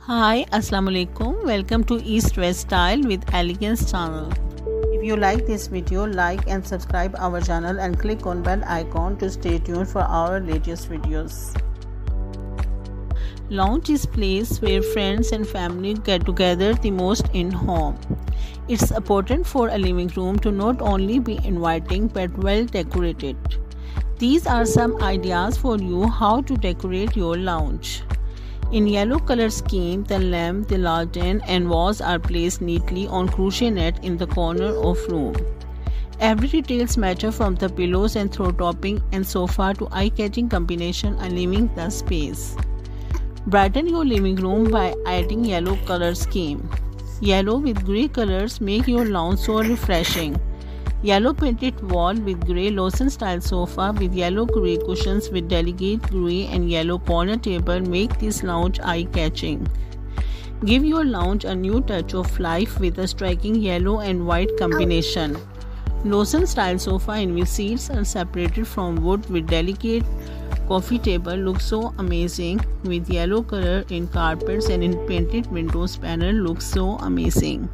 Hi, Assalamu alaikum. Welcome to East West Style with Elegance channel. If you like this video, like and subscribe our channel and click on bell icon to stay tuned for our latest videos. Lounge is place where friends and family get together the most in home. It's important for a living room to not only be inviting but well decorated. These are some ideas for you how to decorate your lounge. In yellow color scheme, the lamp, the lantern and vase are placed neatly on crochet net in the corner of room. Every details matter from the pillows and throw topping and sofa to eye-catching combination are leaving the space. Brighten your living room by adding yellow color scheme. Yellow with grey colors make your lounge so refreshing. Yellow painted wall with grey Lawson style sofa with yellow grey cushions with delicate grey and yellow corner table make this lounge eye-catching. Give your lounge a new touch of life with a striking yellow and white combination. Lawson style sofa and with seats are separated from wood with delicate coffee table looks so amazing with yellow color in carpets and in painted windows panel looks so amazing.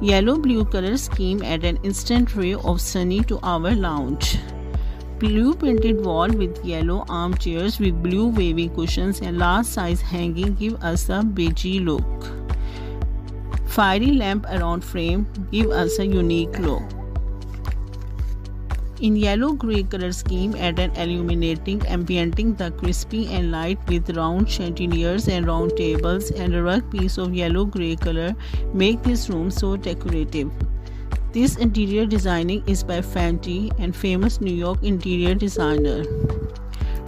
Yellow blue color scheme add an instant ray of sunny to our lounge. Blue painted wall with yellow armchairs with blue wavy cushions and large size hanging give us a beigey look. Fiery lamp around frame give us a unique look. In yellow grey color scheme add an illuminating ambienting the crispy and light with round chandeliers and round tables and a rug piece of yellow grey color make this room so decorative. This interior designing is by Fenty and famous New York interior designer.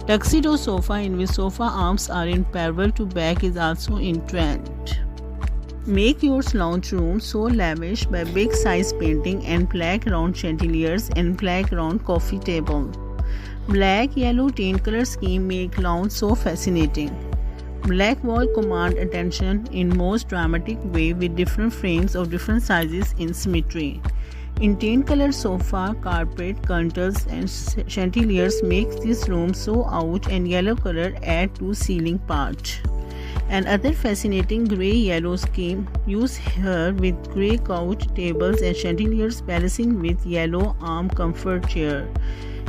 Tuxedo sofa in which sofa arms are in parallel to back is also in trend. Make your lounge room so lavish by big size painting and black round chandeliers and black round coffee table. Black yellow tan color scheme make lounge so fascinating. Black wall command attention in most dramatic way with different frames of different sizes in symmetry. In tan color sofa, carpet, curtains and chandeliers make this room so out and yellow color add to ceiling part. Another fascinating grey-yellow scheme used here with grey couch tables and chandeliers balancing with yellow arm comfort chair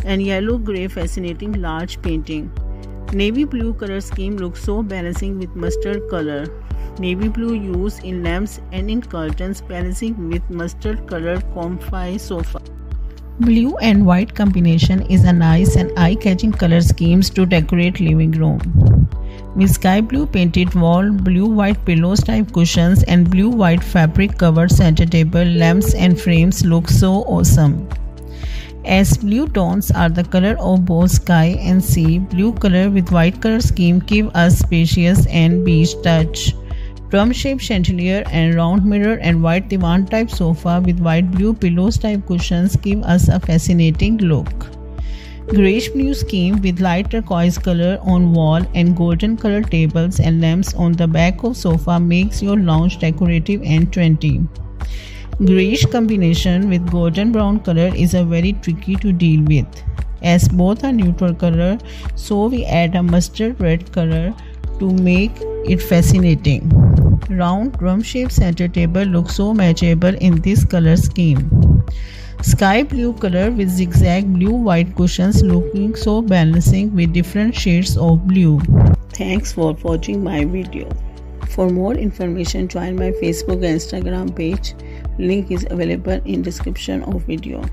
and yellow-grey fascinating large painting. Navy blue color scheme looks so balancing with mustard color. Navy blue used in lamps and in curtains balancing with mustard colored comfy sofa. Blue and white combination is a nice and eye-catching color schemes to decorate living room. With sky blue painted wall, blue white pillows type cushions and blue white fabric covered center table, lamps and frames look so awesome. As blue tones are the color of both sky and sea, blue color with white color scheme give us spacious and beach touch. Drum shaped chandelier and round mirror and white divan type sofa with white blue pillows type cushions give us a fascinating look. Grayish blue scheme with light turquoise color on wall and golden color tables and lamps on the back of sofa makes your lounge decorative and trendy. Grayish combination with golden brown color is a very tricky to deal with. As both are neutral color, so we add a mustard red color to make it fascinating. Round drum-shaped center table looks so matchable in this color scheme. Sky blue color with zigzag blue white cushions looking so balancing with different shades of blue. Thanks for watching my video. For more information join my Facebook and Instagram page. Link is available in description of video.